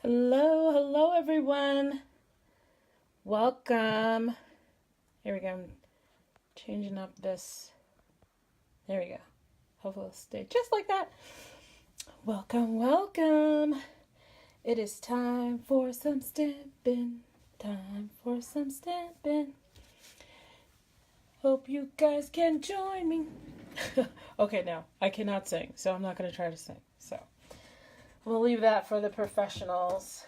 Hello, hello everyone. Welcome. Here we go. I'm changing up this. There we go. Hopefully it'll stay just like that. Welcome, welcome. It is time for some stamping. Time for some stamping. Hope you guys can join me. Okay, no, I cannot sing, so I'm not going to try to sing. So we'll leave that for the professionals.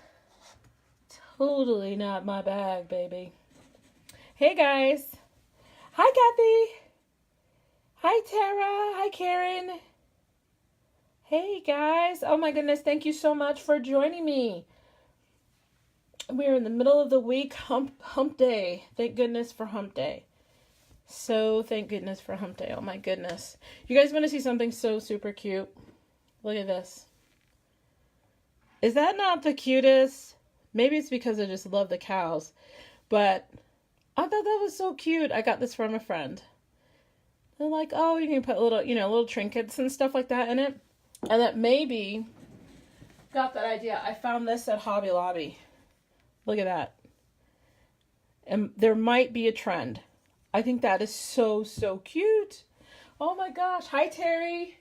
Totally not my bag, baby. Hey, guys. Hi, Kathy. Hi, Tara. Hi, Karen. Hey, guys. Oh, my goodness. Thank you so much for joining me. We're in the middle of the week, hump day. Thank goodness for hump day. So thank goodness for hump day. Oh, my goodness. You guys want to see something so super cute? Look at this. Is that not the cutest? Maybe it's because I just love the cows. But I thought that was so cute. I got this from a friend. They're like, oh, you can put little, little trinkets and stuff like that in it. And that maybe got that idea. I found this at Hobby Lobby. Look at that. And there might be a trend. I think that is so, so cute. Oh my gosh. Hi, Terry.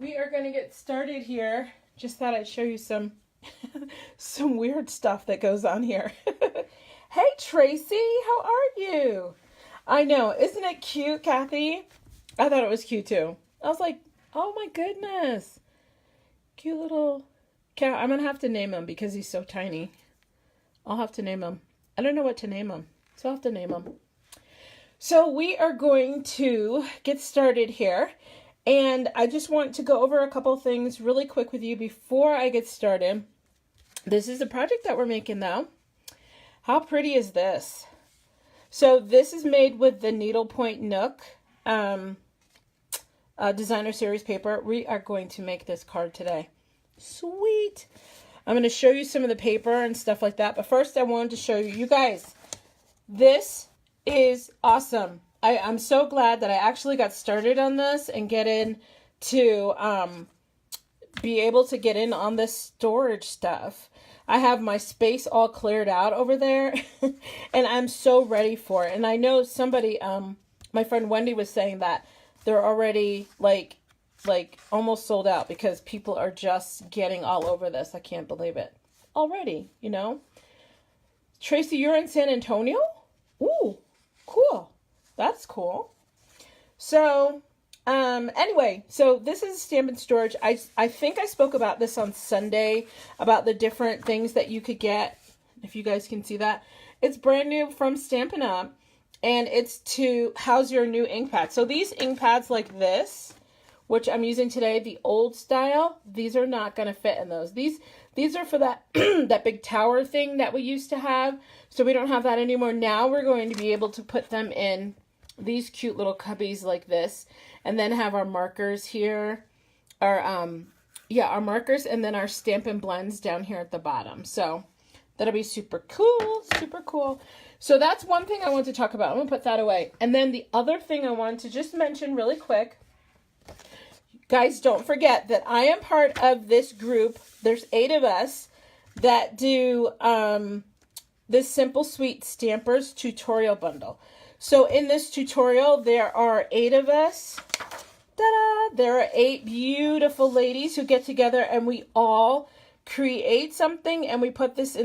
We are going to get started here. Just thought I'd show you some weird stuff that goes on here. Hey, Tracy. How are you? I know. Isn't it cute, Kathy? I thought it was cute, too. I was like, oh my goodness. Cute little cat. I'm going to have to name him because he's so tiny. I'll have to name him. I don't know what to name him, so I'll have to name him. So we are going to get started here. And I just want to go over a couple things really quick with you before I get started. This is a project that we're making though. How pretty is this? So this is made with the Needlepoint Nook designer series paper. We are going to make this card today. Sweet. I'm going to show you some of the paper and stuff like that. But first I wanted to show you guys, this is awesome. I'm so glad that I actually got started on this and get in to be able to get in on this storage stuff. I have my space all cleared out over there and I'm so ready for it. And I know somebody, my friend Wendy was saying that they're already like almost sold out because people are just getting all over this. I can't believe it already, Tracy, you're in San Antonio? Ooh, cool. That's cool. So, anyway, so this is Stampin' Storage. I think I spoke about this on Sunday, about the different things that you could get, if you guys can see that. It's brand new from Stampin' Up, and it's to house your new ink pad. So these ink pads like this, which I'm using today, the old style, these are not going to fit in those. These are for that, that big tower thing that we used to have. So we don't have that anymore. Now we're going to be able to put them in these cute little cubbies like this, and then have our markers here, our markers, and then our Stampin' Blends down here at the bottom. So that'll be super cool, super cool. So that's one thing I want to talk about. I'm gonna put that away. And then the other thing I want to just mention really quick, guys, don't forget that I am part of this group. There's 8 of us that do this Simple Sweet Stampers tutorial bundle. So in this tutorial, there are 8 of us. Ta-da! There are 8 beautiful ladies who get together and we all create something and we put it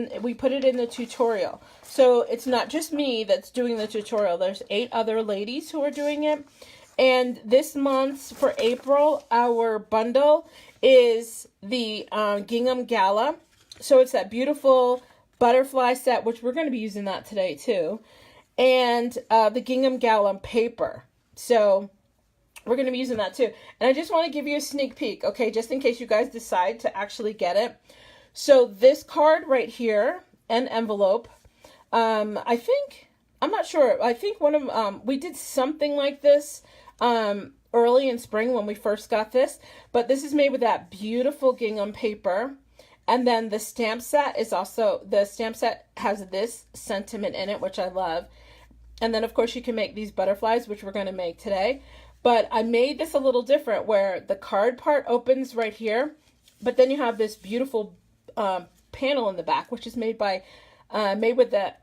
in the tutorial. So it's not just me that's doing the tutorial. There's 8 other ladies who are doing it. And this month for April, our bundle is the Gingham Gala. So it's that beautiful butterfly set, which we're going to be using that today too. And the Gingham Gala paper. So we're going to be using that too. And I just want to give you a sneak peek, okay, just in case you guys decide to actually get it. So this card right here, an envelope, I'm not sure. I think one of we did something like this early in spring when we first got this. But this is made with that beautiful gingham paper. And then the stamp set is also, the stamp set has this sentiment in it, which I love. And then, of course, you can make these butterflies, which we're going to make today. But I made this a little different where the card part opens right here. But then you have this beautiful panel in the back, which is made by made with the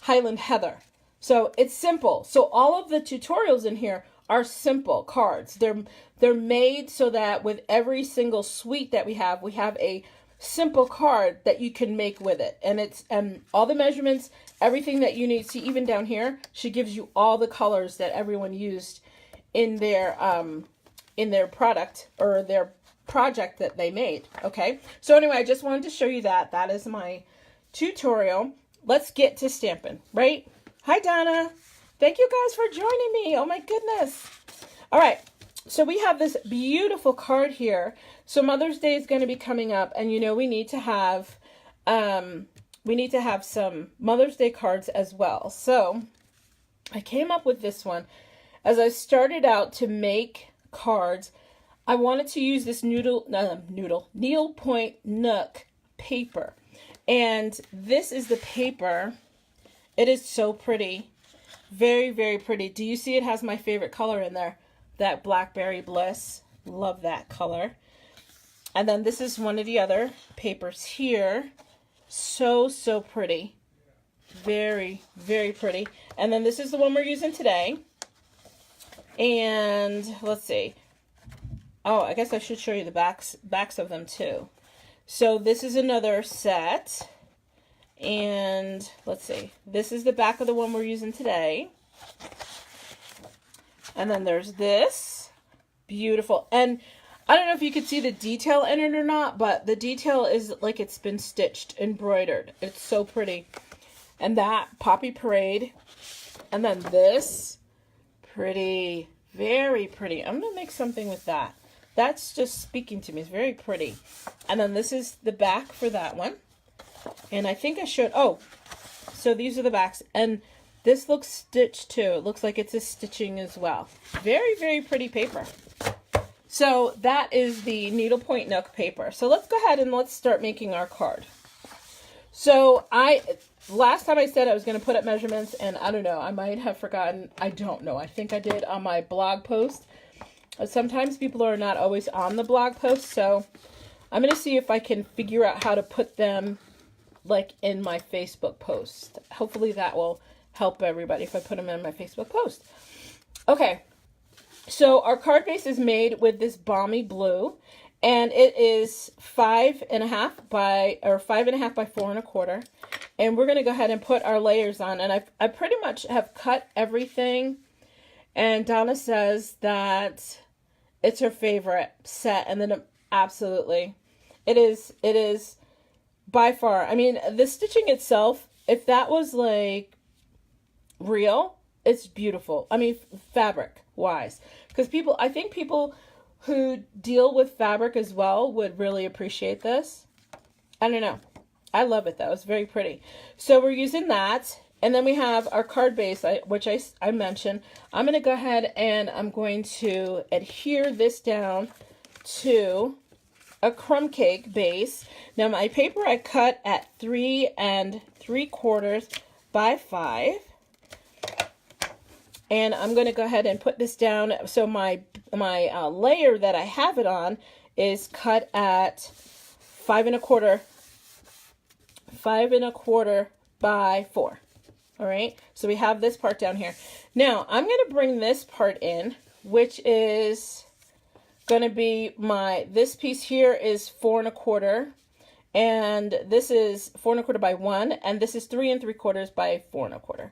Highland Heather. So it's simple. So all of the tutorials in here are simple cards. They're made so that with every single suite that we have a simple card that you can make with it. And it's all the measurements, everything that you need. See, even down here, she gives you all the colors that everyone used in their product or their project that they made. Okay, so anyway, I just wanted to show you that. That is my tutorial. Let's get to Stampin', right? Hi, Donna. Thank you guys for joining me. Oh my goodness. All right, so we have this beautiful card here. So Mother's Day is going to be coming up, and you know we need to have some Mother's Day cards as well. So I came up with this one. As I started out to make cards, I wanted to use this Needlepoint Nook paper. And this is the paper. It is so pretty. Very, very pretty. Do you see it has my favorite color in there? That Blackberry Bliss. Love that color. And then this is one of the other papers here. So, so pretty. Very, very pretty. And then this is the one we're using today. And let's see. Oh, I guess I should show you the backs of them too. So this is another set. And let's see. This is the back of the one we're using today. And then there's this. Beautiful. And I don't know if you could see the detail in it or not, but the detail is like it's been stitched, embroidered. It's so pretty. And that Poppy Parade. And then this. Pretty. Very pretty. I'm going to make something with that. That's just speaking to me. It's very pretty. And then this is the back for that one. And I think I should, oh, so these are the backs. And this looks stitched too. It looks like it's a stitching as well. Very, very pretty paper. So that is the Needlepoint Nook paper. So let's go ahead and let's start making our card. So last time I said I was going to put up measurements, and I don't know, I might have forgotten. I don't know. I think I did on my blog post. Sometimes people are not always on the blog post, so I'm going to see if I can figure out how to put them like in my Facebook post. Hopefully that will help everybody if I put them in my Facebook post. Okay, so our card base is made with this Balmy blue, and it is 5.5 by 5.5 by 4.25. And we're going to go ahead and put our layers on. And I pretty much have cut everything. And Donna says that it's her favorite set. And then absolutely, it is by far. I mean, the stitching itself, if that was like real, it's beautiful. I mean, fabric wise, because I think people who deal with fabric as well would really appreciate this. I don't know. I love it though. It's very pretty. So we're using that. And then we have our card base, which I mentioned. I'm going to go ahead and I'm going to adhere this down to a crumb cake base. Now my paper I cut at 3 3/4 by 5. And I'm going to go ahead and put this down. So my layer that I have it on is cut at 5 1/4 by 4. All right, so we have this part down here. Now I'm going to bring this part in, which is going to be this piece here is 4 1/4, and this is 4 1/4 by 1, and this is 3 3/4 by 4 1/4.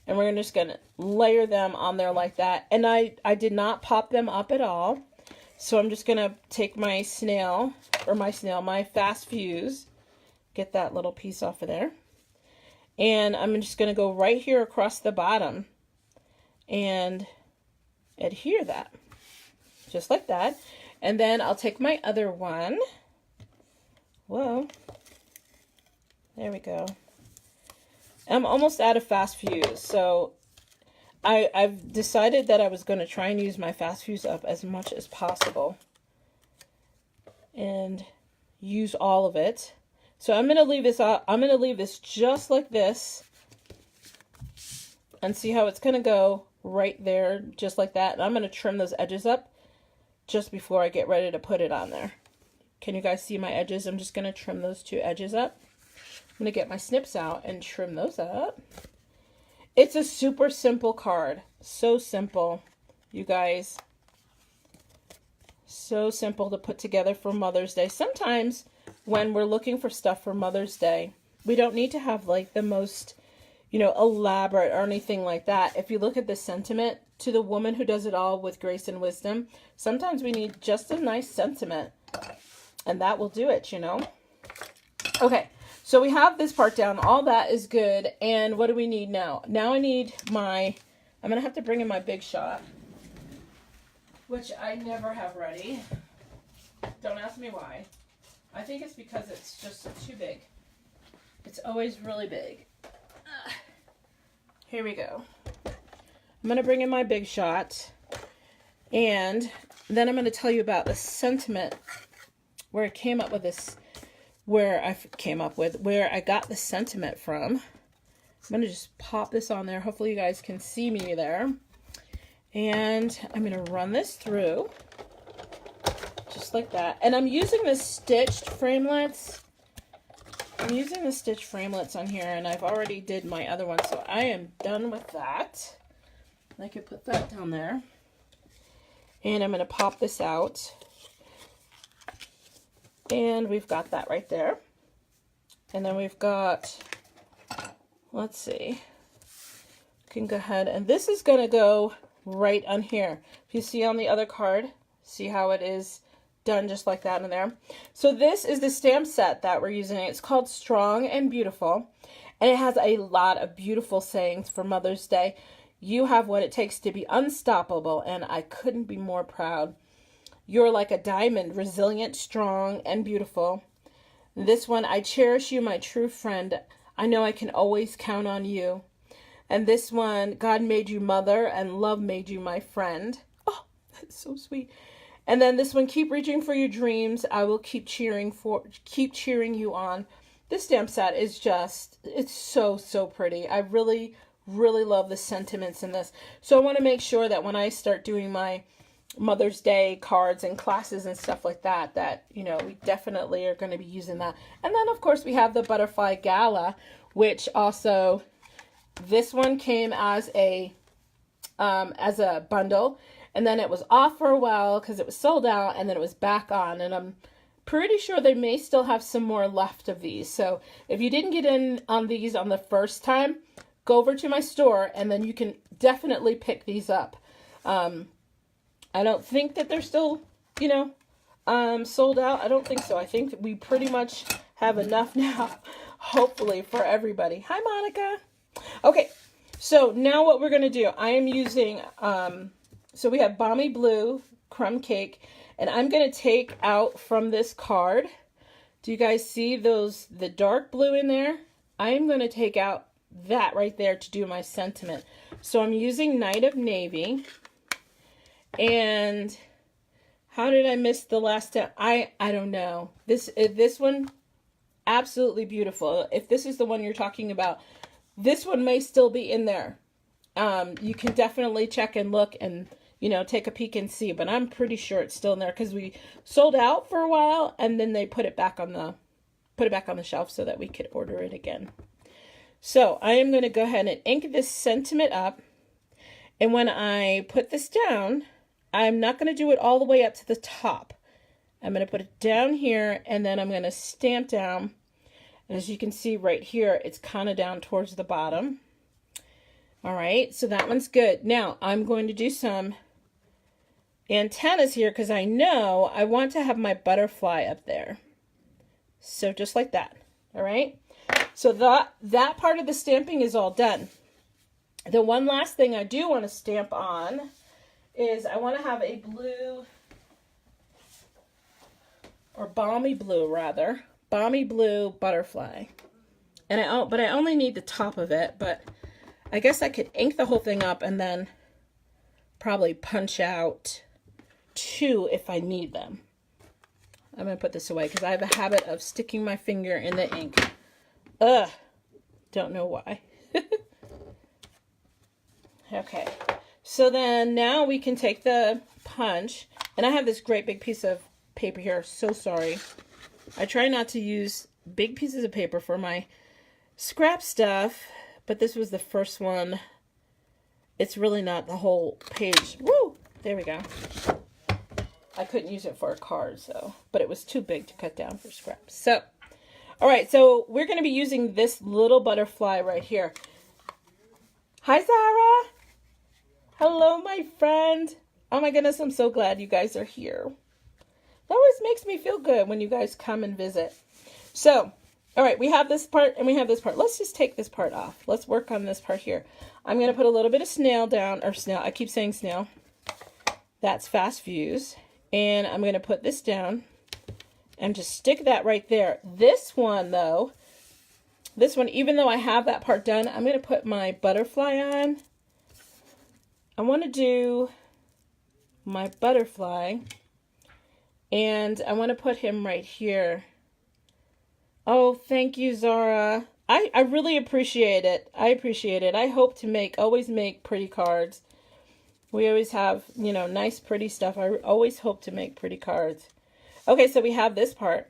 And we're just going to layer them on there like that. And I did not pop them up at all. So I'm just going to take my my fast fuse, get that little piece off of there. And I'm just going to go right here across the bottom and adhere that. Just like that. And then I'll take my other one. Whoa. There we go. I'm almost out of fast fuse, so I've decided that I was going to try and use my fast fuse up as much as possible and use all of it. So I'm going to leave this out. I'm going to leave this just like this and see how it's going to go right there, just like that. And I'm going to trim those edges up just before I get ready to put it on there. Can you guys see my edges? I'm just going to trim those two edges up. I'm going to get my snips out and trim those up. It's a super simple card. So simple, you guys. So simple to put together for Mother's Day. Sometimes when we're looking for stuff for Mother's Day, we don't need to have like the most, you know, elaborate or anything like that. If you look at the sentiment, to the woman who does it all with grace and wisdom, sometimes we need just a nice sentiment, and that will do it, you know. Okay, so we have this part down. All that is good. And what do we need now? Now I need my, I'm going to have to bring in my Big Shot, which I never have ready. Don't ask me why. I think it's because it's just too big. It's always really big. Here we go. I'm going to bring in my Big Shot, and then I'm going to tell you about the sentiment where I came up with this, where I got the sentiment from. I'm going to just pop this on there. Hopefully you guys can see me there. And I'm going to run this through just like that. And I'm using the stitched framelits. I'm using the stitched framelits on here, and I've already did my other one, so I am done with that. I could put that down there. And I'm going to pop this out. And we've got that right there. And then we've got, let's see. You can go ahead, and this is going to go right on here. If you see on the other card, see how it is done just like that in there. So this is the stamp set that we're using. It's called Strong and Beautiful, and it has a lot of beautiful sayings for Mother's Day. You have what it takes to be unstoppable, and I couldn't be more proud. You're like a diamond, resilient, strong, and beautiful. This one, I cherish you, my true friend. I know I can always count on you. And this one, God made you mother, and love made you my friend. Oh, that's so sweet. And then this one, keep reaching for your dreams. I will keep cheering you on. This stamp set is just, it's so, so pretty. I really love the sentiments in this. So I want to make sure that when I start doing my Mother's Day cards and classes and stuff like that, that, you know, we definitely are going to be using that. And then, of course, we have the Butterfly Gala, which also, this one came as a bundle, and then it was off for a while because it was sold out, and then it was back on, and I'm pretty sure they may still have some more left of these. So if you didn't get in on these on the first time, go over to my store, and then you can definitely pick these up. I don't think that they're still, you know, sold out. I don't think so. I think we pretty much have enough now, hopefully, for everybody. Hi, Monica. Okay, so now what we're going to do, I am using, so we have Balmy Blue, Crumb Cake, and I'm going to take out from this card, do you guys see those, the dark blue in there? I am going to take out that right there to do my sentiment. So I'm using Night of Navy. And how did I miss the last step? I don't know. This one, absolutely beautiful. If this is the one you're talking about, this one may still be in there. You can definitely check and look and, you know, take a peek and see, but I'm pretty sure it's still in there because we sold out for a while, and then they put it back on the shelf so that we could order it again. So I am going to go ahead and ink this sentiment up. And when I put this down, I'm not going to do it all the way up to the top. I'm going to put it down here, and then I'm going to stamp down. And as you can see right here, it's kind of down towards the bottom. All right, so that one's good. Now I'm going to do some antennas here because I know I want to have my butterfly up there. So just like that. All right. So that part of the stamping is all done. The one last thing I do want to stamp on is I want to have a blue, or balmy blue rather, balmy blue butterfly. And but I only need the top of it, but I guess I could ink the whole thing up and then probably punch out two if I need them. I'm going to put this away because I have a habit of sticking my finger in the ink. Ugh, don't know why. Okay, so then now we can take the punch, and I have this great big piece of paper here. So sorry. I try not to use big pieces of paper for my scrap stuff, but this was the first one. It's really not the whole page. Woo! There we go. I couldn't use it for a card, so, but it was too big to cut down for scraps. So, all right, so we're going to be using this little butterfly right here. Hi, Zara. Hello, my friend. Oh my goodness, I'm so glad you guys are here. That always makes me feel good when you guys come and visit. So, all right, we have this part and we have this part. Let's just take this part off. Let's work on this part here. I'm going to put a little bit of snail down, or snail. I keep saying snail. That's Fast Fuse. And I'm going to put this down and just stick that right there. This one, though, this one, even though I have that part done, I'm going to put my butterfly on. I want to do my butterfly, and I want to put him right here. Oh, thank you, Zara. I really appreciate it. I appreciate it. I hope to always make pretty cards. We always have, you know, nice, pretty stuff. I always hope to make pretty cards. Okay, so we have this part.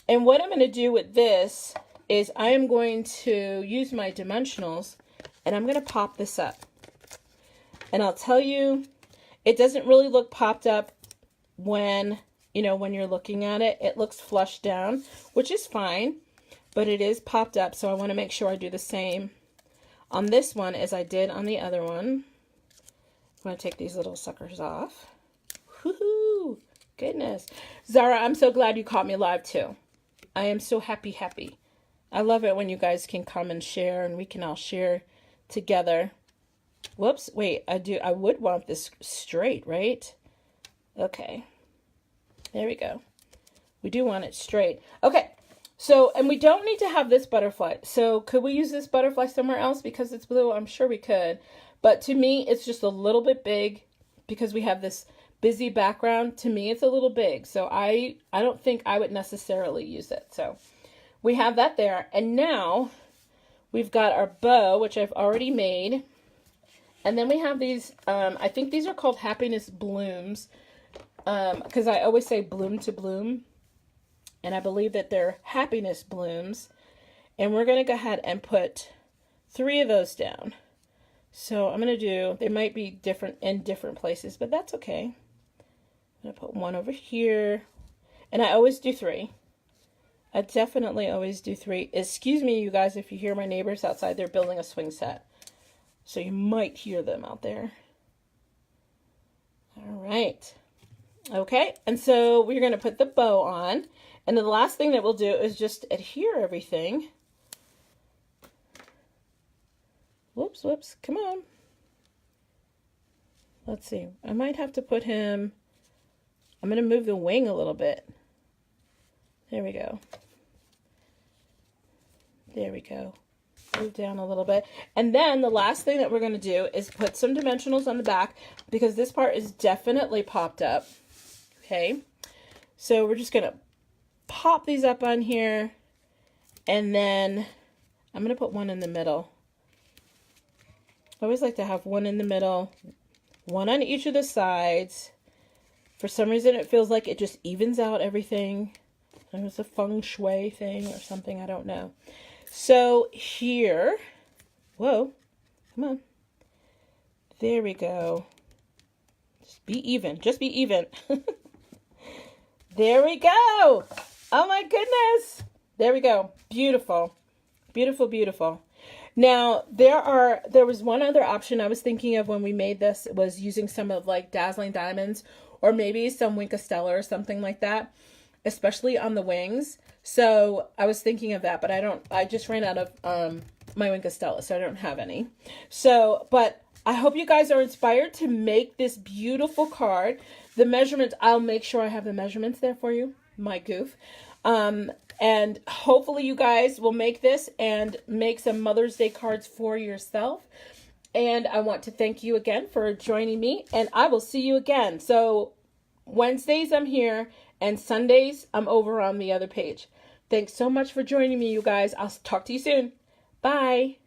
And what I'm going to do with this is I am going to use my dimensionals, and I'm going to pop this up. And I'll tell you, it doesn't really look popped up when, you know, when you're looking at it. It looks flushed down, which is fine, but it is popped up. So I want to make sure I do the same on this one as I did on the other one. I'm going to take these little suckers off. Woohoo! Goodness. Zara, I'm so glad you caught me live too. I am so happy. I love it when you guys can come and share, and we can all share together. Whoops, wait, I would want this straight, right? Okay. There we go. We do want it straight. Okay. So, and we don't need to have this butterfly. So, could we use this butterfly somewhere else because it's blue? I'm sure we could. But to me, it's just a little bit big because we have this busy background. To me, it's a little big. So I don't think I would necessarily use it. So we have that there. And now we've got our bow, which I've already made. And then we have these, I think these are called happiness blooms. Because I always say bloom to bloom. And I believe that they're happiness blooms. And we're going to go ahead and put 3 of those down. So I'm going to do, they might be different in different places, but that's okay. I'm going to put 1 over here. And I always do 3. I definitely always do 3. Excuse me, you guys, if you hear my neighbors outside, they're building a swing set. So you might hear them out there. All right. Okay, and so we're going to put the bow on. And then the last thing that we'll do is just adhere everything. Whoops, come on. Let's see. I might have to put him, I'm going to move the wing a little bit. There we go. There we go. Move down a little bit. And then the last thing that we're going to do is put some dimensionals on the back because this part is definitely popped up. Okay. So we're just going to pop these up on here. And then I'm going to put 1 in the middle. I always like to have 1 in the middle, 1 on each of the sides. For some reason, it feels like it just evens out everything. It was a feng shui thing or something, I don't know. So here, whoa, come on. There we go. Just be even, just be even. There we go. Oh my goodness. There we go. Beautiful, beautiful, beautiful. Now, there was one other option I was thinking of when we made this, was using some of like Dazzling Diamonds or maybe some Wink of Stella or something like that, especially on the wings. So I was thinking of that, but I just ran out of my Wink of Stella, so I don't have any. So, but I hope you guys are inspired to make this beautiful card. The measurements, I'll make sure I have the measurements there for you. My goof. And hopefully you guys will make this and make some Mother's Day cards for yourself. And I want to thank you again for joining me, and I will see you again. So Wednesdays I'm here, and Sundays I'm over on the other page. Thanks so much for joining me, you guys. I'll talk to you soon. Bye.